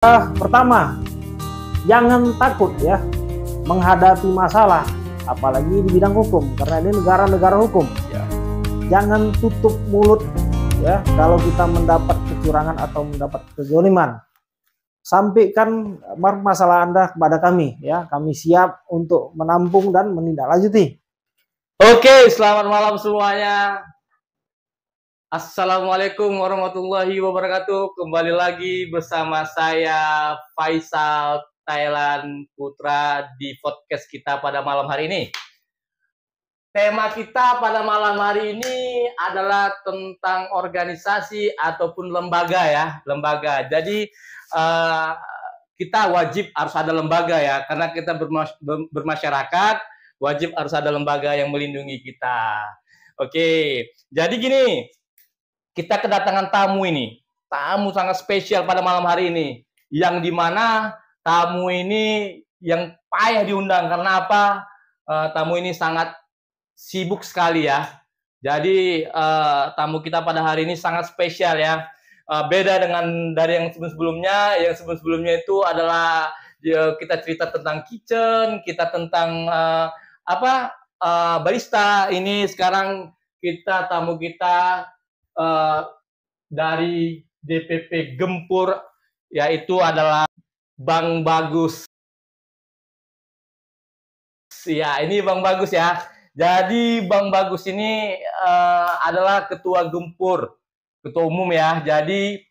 Pertama, jangan takut ya menghadapi masalah, apalagi di bidang hukum, karena ini negara-negara hukum. Ya. Jangan tutup mulut ya kalau kita mendapat kecurangan atau mendapat kezaliman. Sampaikan masalah Anda kepada kami ya, kami siap untuk menampung dan menindaklanjuti. Oke, selamat malam semuanya. Assalamualaikum warahmatullahi wabarakatuh. Kembali lagi bersama saya Faisal Thailand Putra di podcast kita pada malam hari ini. Tema kita pada malam hari ini adalah tentang organisasi ataupun lembaga ya, lembaga. Jadi kita wajib harus ada lembaga ya, karena kita bermasyarakat, wajib harus ada lembaga yang melindungi kita. Oke, jadi gini. Kita kedatangan tamu ini, tamu sangat spesial pada malam hari ini, yang dimana tamu ini yang payah diundang karena apa? Tamu ini sangat sibuk sekali ya. Jadi tamu kita pada hari ini sangat spesial ya. Beda dengan dari yang sebelum-sebelumnya. Yang sebelum-sebelumnya itu adalah kita cerita tentang kitchen, kita tentang barista. Ini sekarang tamu kita dari DPP Gempur, yaitu adalah Bang Bagus. Ya, ini Bang Bagus ya. Jadi Bang Bagus ini adalah ketua Gempur, ketua umum ya. Jadi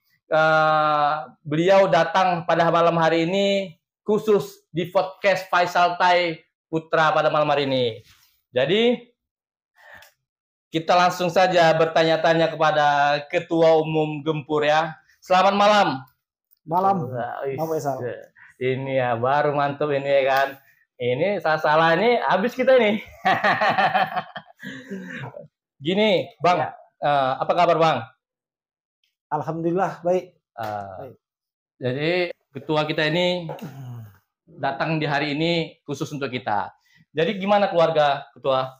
beliau datang pada malam hari ini khusus di podcast Faisal Thai Putra pada malam hari ini. Jadi kita langsung saja bertanya-tanya kepada Ketua Umum Gempur ya. Selamat malam. Malam, Pak Faisal. Ini ya baru mantap ini ya kan. Ini salah ini habis kita ini. Gini, Bang. Ya. Apa kabar, Bang? Alhamdulillah baik. Baik. Jadi ketua kita ini datang di hari ini khusus untuk kita. Jadi gimana keluarga ketua?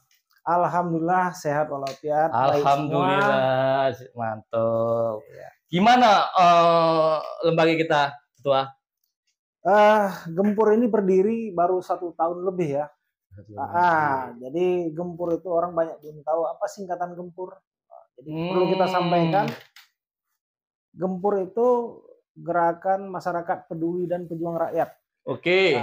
Alhamdulillah sehat walafiat. Alhamdulillah mantap. Gimana lembaga kita ketua? Gempur ini berdiri baru 1 tahun lebih ya. Jadi Gempur itu orang banyak belum tahu apa singkatan Gempur. Jadi perlu kita sampaikan, Gempur itu gerakan masyarakat peduli dan pejuang rakyat. Oke.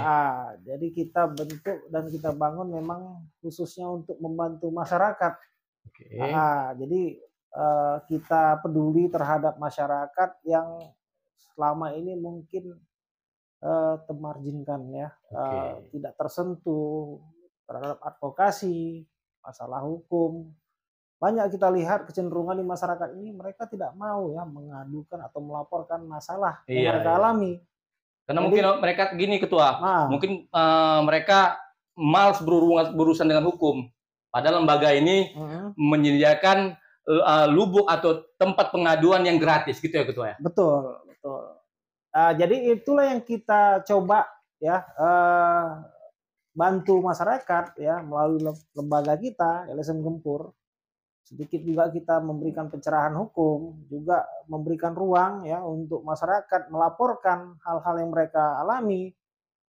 Jadi kita bentuk dan kita bangun memang khususnya untuk membantu masyarakat. Oke. Jadi kita peduli terhadap masyarakat yang selama ini mungkin termarginkan ya, tidak tersentuh terhadap advokasi, masalah hukum. Banyak kita lihat kecenderungan di masyarakat ini mereka tidak mau ya mengadukan atau melaporkan masalah yang mereka alami. Karena mungkin mereka gini ketua, mungkin mereka malas berurusan dengan hukum. Padahal lembaga ini menyediakan lubuk atau tempat pengaduan yang gratis gitu ya ketua ya. Betul, betul. Jadi itulah yang kita coba ya bantu masyarakat ya melalui lembaga kita LSM Gempur. Sedikit juga kita memberikan pencerahan hukum, juga memberikan ruang ya untuk masyarakat melaporkan hal-hal yang mereka alami,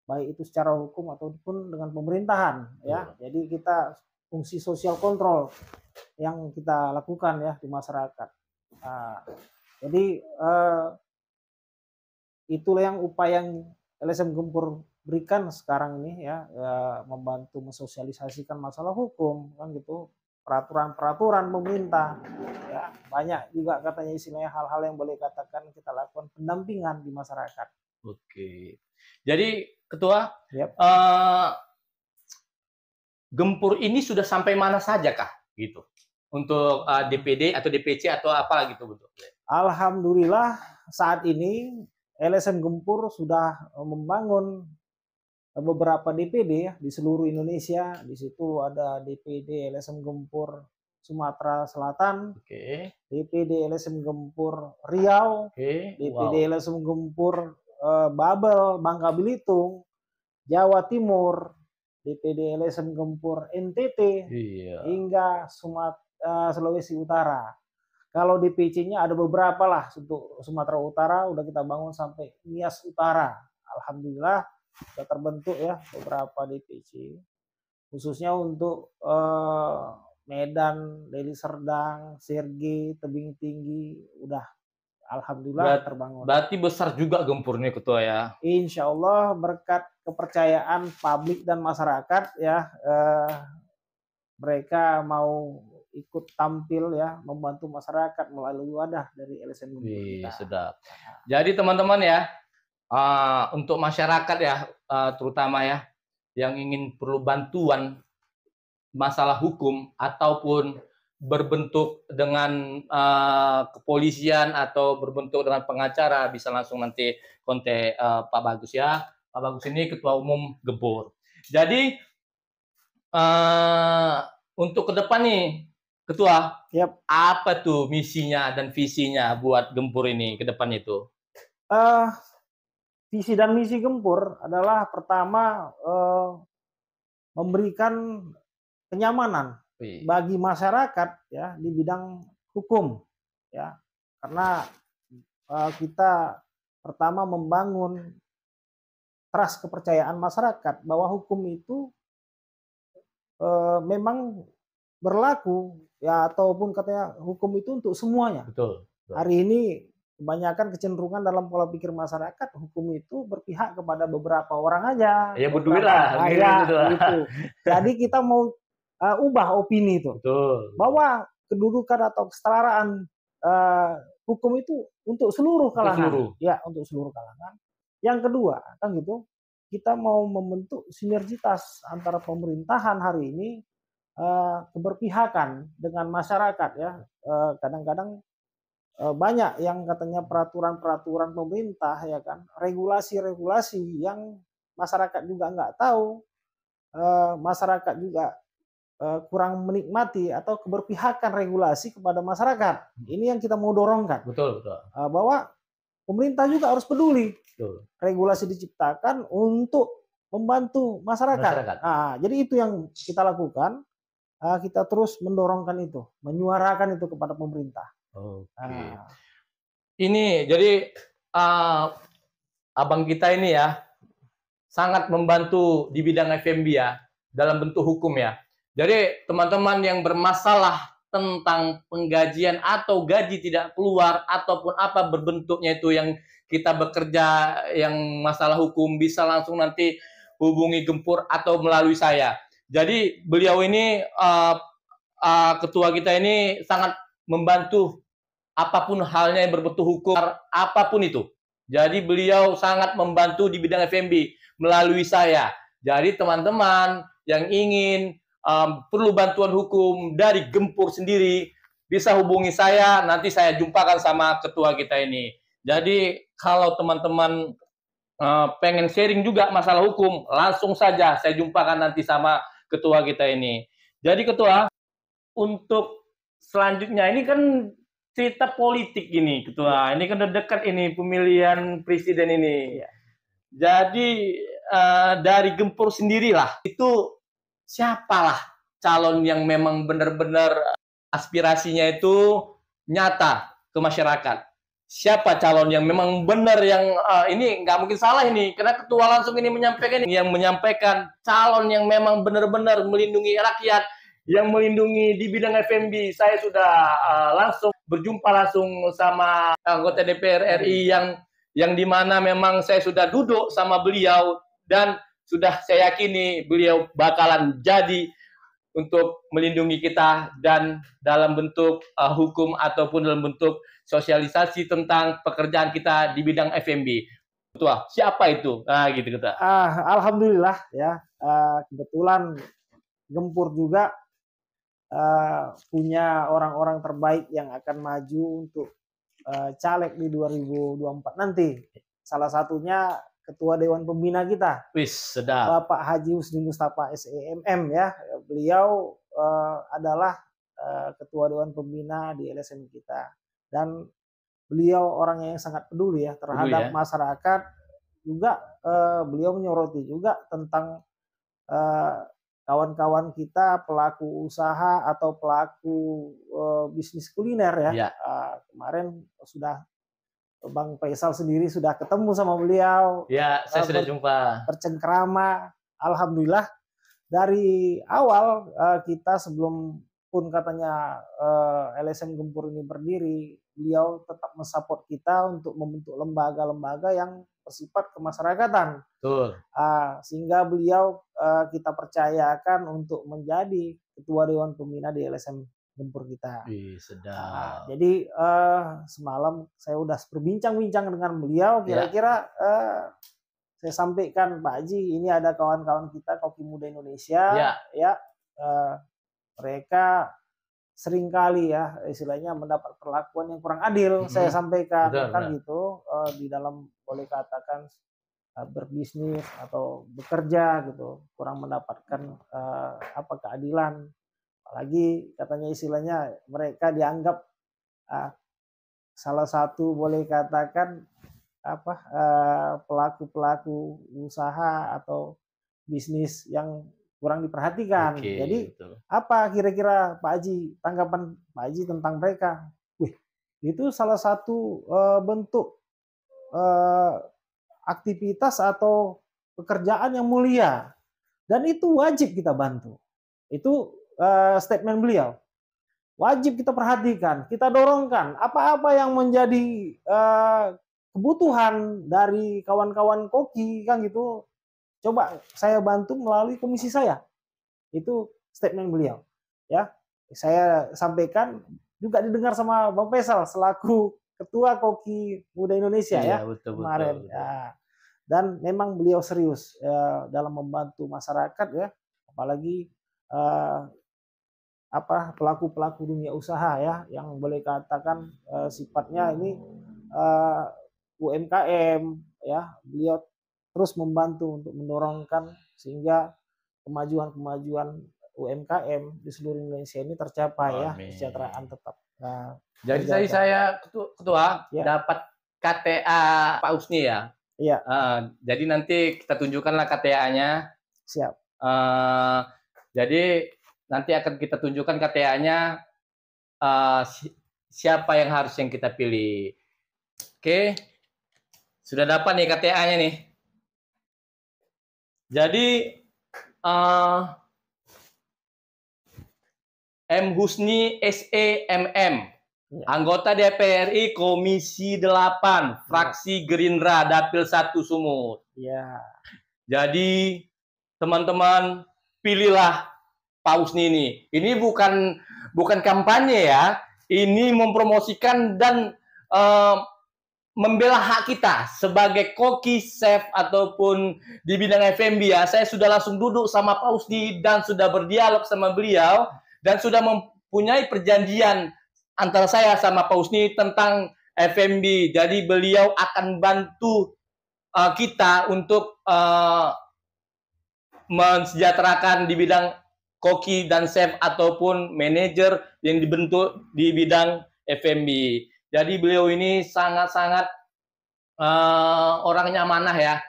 baik itu secara hukum ataupun dengan pemerintahan ya. Jadi kita fungsi sosial kontrol yang kita lakukan ya di masyarakat. Jadi itulah yang upaya yang LSM Gempur berikan sekarang ini ya, membantu mensosialisasikan masalah hukum kan gitu. Peraturan-peraturan pemerintah ya, banyak juga katanya istilahnya hal-hal yang boleh katakan kita lakukan pendampingan di masyarakat. Oke. Jadi ketua, Gempur ini sudah sampai mana saja kah gitu untuk DPD atau DPC atau apa gitu bentuknya? Alhamdulillah saat ini LSM Gempur sudah membangun beberapa DPD ya di seluruh Indonesia. Di situ ada DPD LSM Gempur Sumatera Selatan, DPD LSM Gempur Riau, DPD LSM Gempur Babel, Bangka Belitung, Jawa Timur, DPD LSM Gempur NTT, hingga Sulawesi Utara. Kalau DPC-nya ada beberapa lah untuk Sumatera Utara udah kita bangun sampai Nias Utara. Alhamdulillah sudah terbentuk ya beberapa DPC. Khususnya untuk Medan, Deli Serdang, Sergei, Tebing Tinggi udah alhamdulillah terbangun. Berarti besar juga gempurnya ketua ya. Insya Allah berkat kepercayaan publik dan masyarakat ya mereka mau ikut tampil ya membantu masyarakat melalui wadah dari LSM Gempur kita. Sedap. Jadi teman-teman ya untuk masyarakat ya terutama ya yang ingin perlu bantuan masalah hukum ataupun berbentuk dengan kepolisian atau berbentuk dengan pengacara bisa langsung nanti kontak Pak Bagus ya. Pak Bagus ini Ketua Umum Gempur. Jadi untuk ke depan nih Ketua, apa tuh misinya dan visinya buat Gempur ini ke depan itu? Visi dan misi Gempur adalah pertama memberikan kenyamanan bagi masyarakat ya di bidang hukum ya, karena kita pertama membangun trust kepercayaan masyarakat bahwa hukum itu memang berlaku ya, ataupun katanya hukum itu untuk semuanya. Betul. Hari ini kebanyakan kecenderungan dalam pola pikir masyarakat hukum itu berpihak kepada beberapa orang aja. Ya berduit lah. Gitu. Jadi kita mau ubah opini itu. Betul. Bahwa kedudukan atau kesetaraan hukum itu untuk seluruh kalangan. Ya, untuk seluruh kalangan. Yang kedua, kan gitu, kita mau membentuk sinergitas antara pemerintahan hari ini keberpihakan dengan masyarakat ya. Kadang-kadang banyak yang katanya peraturan-peraturan pemerintah ya kan, regulasi-regulasi yang masyarakat juga nggak tahu, masyarakat juga kurang menikmati atau keberpihakan regulasi kepada masyarakat. Ini yang kita mau dorongkan. Betul. Bahwa pemerintah juga harus peduli. Betul. Regulasi diciptakan untuk membantu masyarakat. Nah, jadi itu yang kita lakukan. Kita terus mendorongkan itu, menyuarakan itu kepada pemerintah. Ini jadi abang kita ini ya sangat membantu di bidang FMB ya dalam bentuk hukum ya. Jadi teman-teman yang bermasalah tentang penggajian atau gaji tidak keluar ataupun apa berbentuknya itu yang kita bekerja yang masalah hukum bisa langsung nanti hubungi Gempur atau melalui saya. Jadi beliau ini ketua kita ini sangat membantu apapun halnya yang berbentuk hukum apapun itu. Jadi beliau sangat membantu di bidang FMB melalui saya. Jadi teman-teman yang ingin perlu bantuan hukum dari Gempur sendiri bisa hubungi saya, nanti saya jumpakan sama ketua kita ini. Jadi kalau teman-teman pengen sharing juga masalah hukum, langsung saja saya jumpakan nanti sama ketua kita ini. Jadi ketua, untuk selanjutnya ini kan cerita politik ini ketua, ini kan udah dekat ini pemilihan presiden ini. Jadi dari Gempur sendirilah itu siapalah calon yang memang benar-benar aspirasinya itu nyata ke masyarakat. Siapa calon yang memang benar yang ini nggak mungkin salah ini karena ketua langsung ini menyampaikan yang menyampaikan calon yang memang benar-benar melindungi rakyat, yang melindungi di bidang FMB. Saya sudah langsung berjumpa langsung sama anggota DPR RI yang dimana memang saya sudah duduk sama beliau dan sudah saya yakini beliau bakalan jadi untuk melindungi kita dan dalam bentuk hukum ataupun dalam bentuk sosialisasi tentang pekerjaan kita di bidang FMB. Ketua, siapa itu? Gitu Ketua. Alhamdulillah ya, kebetulan Gempur juga punya orang-orang terbaik yang akan maju untuk caleg di 2024 nanti. Salah satunya Ketua Dewan Pembina kita, sedap. Bapak Haji Husni Mustafa SEMM ya. Beliau adalah Ketua Dewan Pembina di LSM kita. Dan beliau orang yang sangat peduli ya terhadap masyarakat. Juga beliau menyoroti juga tentang kawan-kawan kita pelaku usaha atau pelaku bisnis kuliner ya. Kemarin sudah Bang Faisal sendiri sudah ketemu sama beliau. Ya, saya sudah jumpa. Bercengkrama. Alhamdulillah dari awal kita sebelum pun katanya LSM Gempur ini berdiri, beliau tetap mensupport kita untuk membentuk lembaga-lembaga yang bersifat kemasyarakatan. Betul. Sehingga beliau kita percayakan untuk menjadi ketua Dewan Pembina di LSM Gempur kita. Sedap. Jadi semalam saya udah berbincang-bincang dengan beliau, kira-kira saya sampaikan, Pak Haji, ini ada kawan-kawan kita Koki Muda Indonesia, mereka seringkali ya istilahnya mendapat perlakuan yang kurang adil. Saya sampaikan gitu di dalam boleh katakan berbisnis atau bekerja gitu kurang mendapatkan keadilan. Apalagi katanya istilahnya mereka dianggap salah satu boleh katakan pelaku-pelaku usaha atau bisnis yang kurang diperhatikan. Jadi apa kira-kira Pak Haji, tanggapan Pak Haji tentang mereka? Itu salah satu bentuk aktivitas atau pekerjaan yang mulia dan itu wajib kita bantu. Itu statement beliau. Wajib kita perhatikan, kita dorongkan apa-apa yang menjadi kebutuhan dari kawan-kawan koki kan gitu. Coba saya bantu melalui komisi saya. Itu statement beliau. Ya, saya sampaikan juga didengar sama Bang Faisal selaku Ketua Koki Muda Indonesia kemarin. Ya. Dan memang beliau serius dalam membantu masyarakat ya, apalagi pelaku-pelaku dunia usaha ya, yang boleh katakan sifatnya ini UMKM ya. Beliau terus membantu untuk mendorongkan sehingga kemajuan UMKM di seluruh Indonesia ini tercapai. Amin. Ya, kesejahteraan tetap. Jadi saya ketua dapat KTA Pak Usni ya. Iya. Jadi nanti kita tunjukkanlah KTA-nya. Siap. Jadi nanti akan kita tunjukkan KTA-nya siapa yang harus yang kita pilih. Oke. Sudah dapat nih KTA-nya nih. Jadi M. Husni SEMM, anggota DPR RI Komisi 8, fraksi Gerindra, Dapil 1 Sumut. Ya. Jadi teman-teman pilihlah Pak Husni ini. Ini bukan kampanye ya. Ini mempromosikan dan membela hak kita sebagai koki, chef ataupun di bidang F&B ya. Saya sudah langsung duduk sama Pak Husni dan sudah berdialog sama beliau dan sudah mempunyai perjanjian antara saya sama Pak Husni tentang F&B. Jadi beliau akan bantu kita untuk mensejahterakan di bidang koki dan chef ataupun manajer yang dibentuk di bidang F&B. Jadi beliau ini sangat-sangat orangnya amanah ya.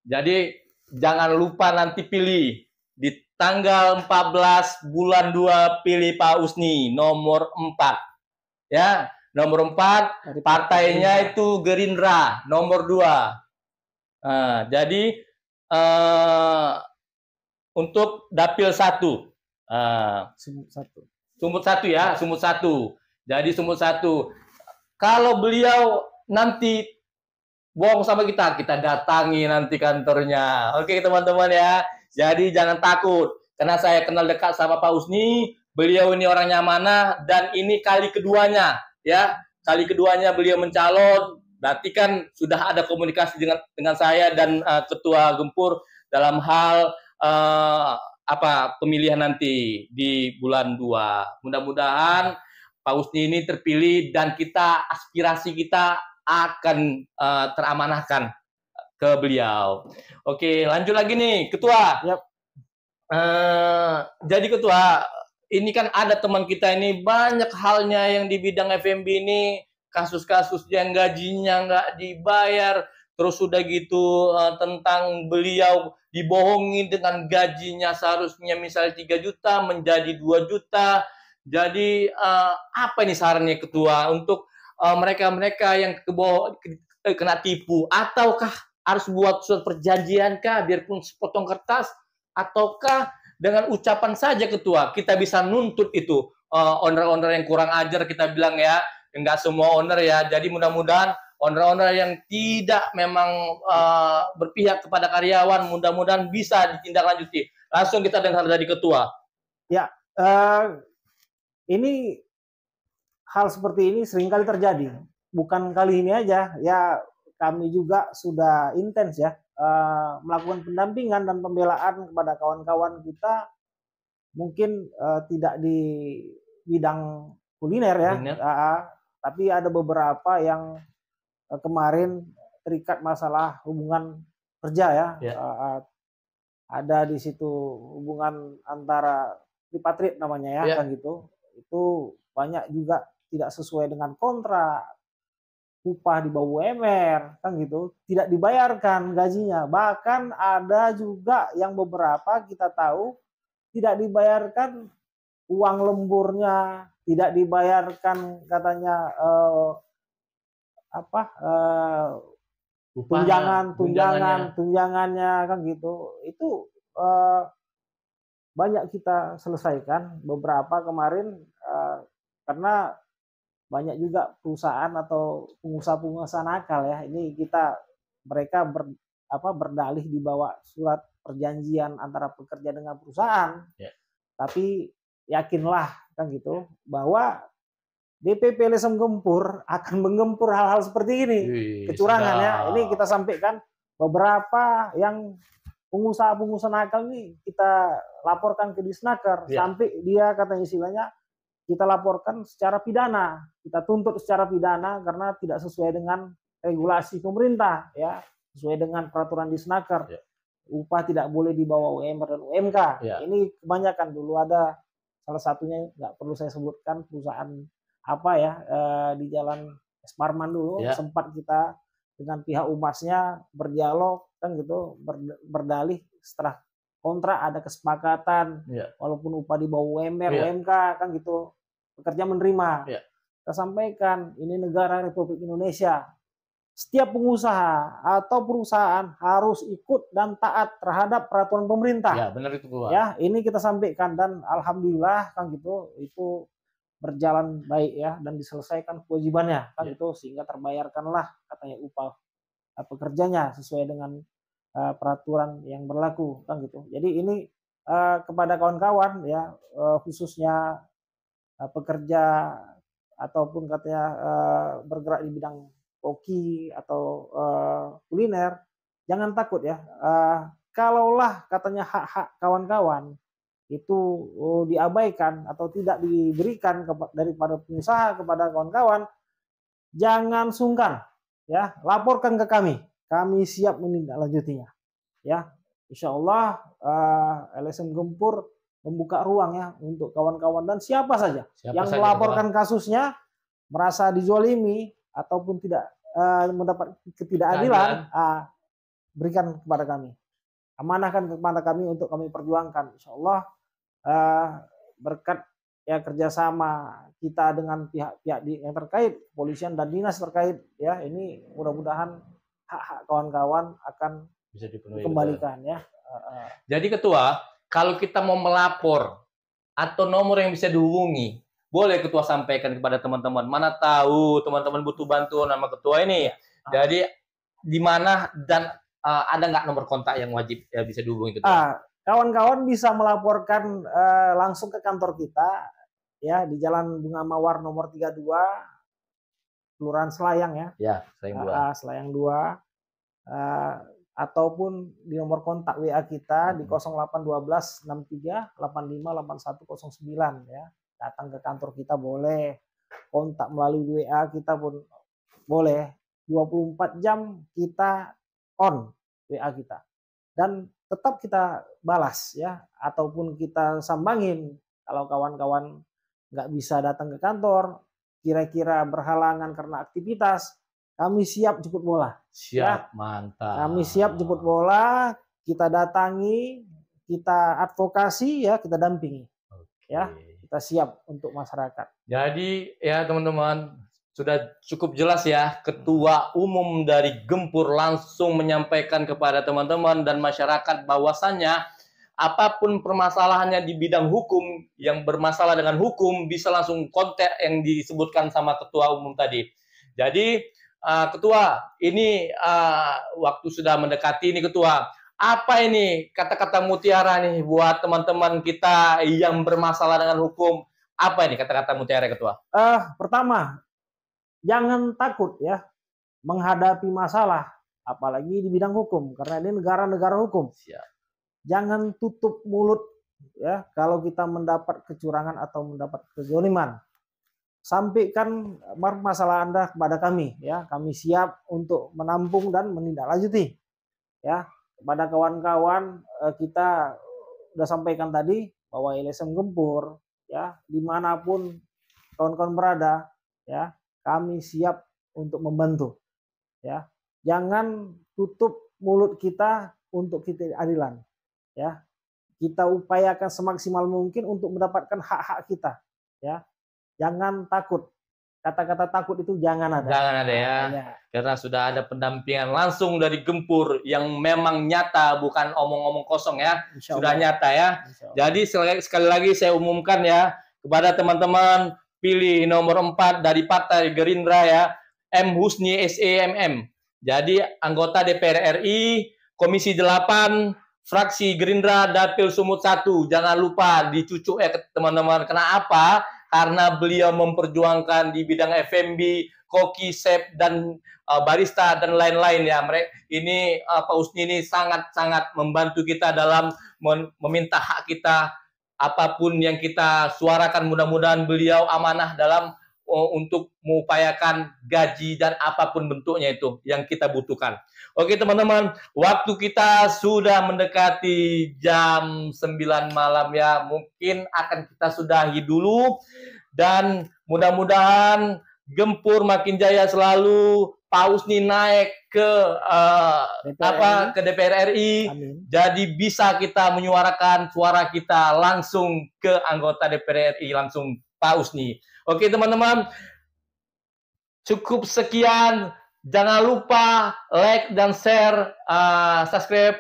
Jadi jangan lupa nanti pilih di tanggal 14 bulan 2 pilih Pak Husni nomor 4. Ya, nomor 4 partainya itu Gerindra, nomor 2. Jadi untuk Dapil 1. Sumut 1 ya, Sumut 1. Jadi Sumut 1. Kalau beliau nanti bohong sama kita datangi nanti kantornya. Oke teman-teman ya. Jadi jangan takut. Karena saya kenal dekat sama Pak Husni. Beliau ini orangnya amanah. Dan ini kali keduanya. Ya, kali keduanya beliau mencalon. Berarti kan sudah ada komunikasi dengan saya dan Ketua Gempur dalam hal pemilihan nanti di bulan 2. Mudah-mudahan Pak Husni ini terpilih dan aspirasi kita akan teramanahkan ke beliau. Oke, lanjut lagi nih, Ketua. Yep. Jadi Ketua, ini kan ada teman kita ini banyak halnya yang di bidang F&B ini, kasus-kasus yang gajinya nggak dibayar, terus sudah gitu tentang beliau dibohongi dengan gajinya seharusnya misalnya 3 juta menjadi 2 juta. Jadi apa ini sarannya Ketua untuk mereka-mereka yang kena tipu, ataukah harus buat surat perjanjian kah biarpun sepotong kertas, ataukah dengan ucapan saja Ketua kita bisa nuntut itu owner-owner yang kurang ajar, kita bilang ya, enggak semua owner ya. Jadi mudah-mudahan owner-owner yang tidak memang berpihak kepada karyawan mudah-mudahan bisa ditindaklanjuti. Langsung kita dengar dari Ketua. Ya, ini hal seperti ini seringkali terjadi. Bukan kali ini aja, ya kami juga sudah intens ya melakukan pendampingan dan pembelaan kepada kawan-kawan kita, mungkin tidak di bidang kuliner ya, tapi ada beberapa yang kemarin terikat masalah hubungan kerja ya. Ada di situ hubungan antara tripartit namanya ya, kan gitu. Itu banyak juga tidak sesuai dengan kontrak, upah di bawah UMR, kan gitu, tidak dibayarkan gajinya. Bahkan ada juga yang beberapa kita tahu tidak dibayarkan uang lemburnya, tidak dibayarkan katanya tunjangannya kan gitu. Itu banyak kita selesaikan beberapa kemarin karena banyak juga perusahaan atau pengusaha-pengusaha nakal ya. Ini mereka berdalih di bawah surat perjanjian antara pekerja dengan perusahaan. Tapi yakinlah kan gitu bahwa DPP LSM Gempur akan menggempur hal-hal seperti ini, kecurangan ya. Ini kita sampaikan beberapa yang pengusaha-pengusaha nakal ini kita laporkan ke Disnaker sampai dia katanya istilahnya kita laporkan secara pidana, kita tuntut secara pidana karena tidak sesuai dengan regulasi pemerintah ya, sesuai dengan peraturan Disnaker. Upah tidak boleh di bawah UMR dan UMK. Ini kebanyakan dulu ada salah satunya nggak perlu saya sebutkan perusahaan di Jalan Esparman dulu sempat kita dengan pihak umasnya berdialog kan gitu, berdalih setelah kontrak ada kesepakatan walaupun upah di bawah UMR, UMK kan gitu, pekerja menerima. Kita sampaikan ini negara Republik Indonesia, setiap pengusaha atau perusahaan harus ikut dan taat terhadap peraturan pemerintah. Ya, benar itu Pak. Ya, ini kita sampaikan dan alhamdulillah kan gitu itu berjalan baik ya dan diselesaikan kewajibannya kan gitu, sehingga terbayarkanlah katanya upah pekerjanya sesuai dengan peraturan yang berlaku kan gitu. Jadi ini kepada kawan-kawan ya khususnya pekerja ataupun katanya bergerak di bidang koki atau kuliner, jangan takut ya. Kalaulah katanya hak-hak kawan-kawan itu diabaikan atau tidak diberikan daripada pengusaha kepada kawan-kawan, jangan sungkan ya, laporkan ke kami. Kami siap menindaklanjutinya. Ya, insya Allah LSM Gempur membuka ruang ya untuk kawan-kawan dan siapa saja yang melaporkan kasusnya merasa dizolimi ataupun tidak mendapat ketidakadilan, berikan kepada kami, amanahkan kepada kami untuk kami perjuangkan. Insya Allah berkat ya kerjasama kita dengan pihak-pihak yang terkait, polisian dan dinas terkait ya, ini mudah-mudahan hak-hak kawan-kawan akan bisa dikembalikan ya. Jadi Ketua, kalau kita mau melapor atau nomor yang bisa dihubungi, boleh Ketua sampaikan kepada teman-teman. Mana tahu teman-teman butuh bantuan sama Ketua ini. Jadi di mana dan ada nggak nomor kontak yang wajib ya bisa dihubungi Ketua? Kawan-kawan bisa melaporkan langsung ke kantor kita ya di Jalan Bunga Mawar nomor 32, Kelurahan Selayang ya. Ya, Selayang 2. Ataupun di nomor kontak WA kita di 0812 63 85 8109 ya. Datang ke kantor kita boleh, kontak melalui WA kita pun boleh. 24 jam kita on WA kita. Dan tetap kita balas ya, ataupun kita sambangin kalau kawan-kawan nggak bisa datang ke kantor, kira-kira berhalangan karena aktivitas, kami siap jemput bola. Siap, mantap. Kami siap jemput bola, kita datangi, kita advokasi ya, kita dampingi. Ya, kita siap untuk masyarakat. Jadi ya teman-teman, sudah cukup jelas ya, Ketua Umum dari Gempur langsung menyampaikan kepada teman-teman dan masyarakat bahwasannya apapun permasalahannya di bidang hukum, yang bermasalah dengan hukum bisa langsung kontak yang disebutkan sama Ketua Umum tadi. Jadi Ketua, ini waktu sudah mendekati ini Ketua. Apa ini kata-kata mutiara nih buat teman-teman kita yang bermasalah dengan hukum? Apa ini kata-kata mutiara Ketua? Pertama, jangan takut ya menghadapi masalah, apalagi di bidang hukum, karena ini negara-negara hukum. Siap. Jangan tutup mulut ya kalau kita mendapat kecurangan atau mendapat kezaliman. Sampaikan masalah Anda kepada kami ya, kami siap untuk menampung dan menindaklanjuti ya. Kepada kawan-kawan kita sudah sampaikan tadi bahwa LSM Gempur ya, dimanapun kawan-kawan berada ya, kami siap untuk membantu ya. Jangan tutup mulut kita untuk kita adilan ya. Kita upayakan semaksimal mungkin untuk mendapatkan hak-hak kita ya. Jangan takut. Kata-kata takut itu jangan ada. Jangan ada ya. Karena sudah ada pendampingan langsung dari Gempur yang memang nyata, bukan omong-omong kosong ya. Sudah nyata ya. Jadi sekali lagi saya umumkan ya kepada teman-teman, pilih nomor 4 dari Partai Gerindra ya, M. Husni SEMM. Jadi anggota DPR RI, Komisi 8, fraksi Gerindra Dapil Sumut 1. Jangan lupa dicucuk ya teman-teman. Kenapa? Karena beliau memperjuangkan di bidang F&B, koki, chef, dan barista, dan lain-lain ya. Ini Pak Husni ini sangat-sangat membantu kita dalam meminta hak kita. Apapun yang kita suarakan, mudah-mudahan beliau amanah dalam untuk mengupayakan gaji dan apapun bentuknya itu yang kita butuhkan. Oke teman-teman, waktu kita sudah mendekati jam 9 malam ya. Mungkin akan kita sudahi dulu. Dan mudah-mudahan Gempur makin jaya selalu. Pak Husni naik ke ke DPR RI. Amin. Jadi bisa kita menyuarakan suara kita langsung ke anggota DPR RI, langsung Pak Husni. Oke teman-teman, cukup sekian. Jangan lupa like dan share, subscribe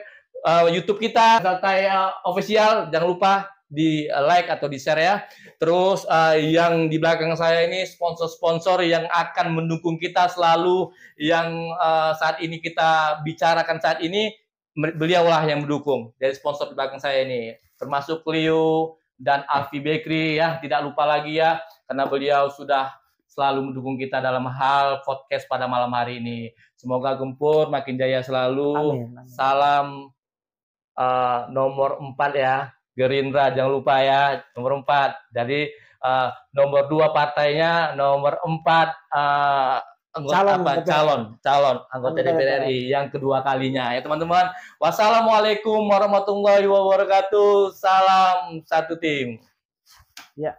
YouTube kita, Taya Official. Jangan lupa di like atau di share ya. Terus yang di belakang saya ini sponsor-sponsor yang akan mendukung kita selalu, yang saat ini kita bicarakan saat ini, beliaulah yang mendukung. Dari sponsor di belakang saya ini, termasuk Clio dan Alfi Bakery ya, tidak lupa lagi ya, karena beliau sudah selalu mendukung kita dalam hal podcast pada malam hari ini. Semoga Gempur makin jaya selalu. Amin, amin. Salam nomor 4 ya, Gerindra jangan lupa ya, nomor 4. Jadi nomor 2 partainya, nomor 4 calon anggota DPR RI yang kedua kalinya ya teman-teman. Wassalamualaikum warahmatullahi wabarakatuh. Salam satu tim. Ya.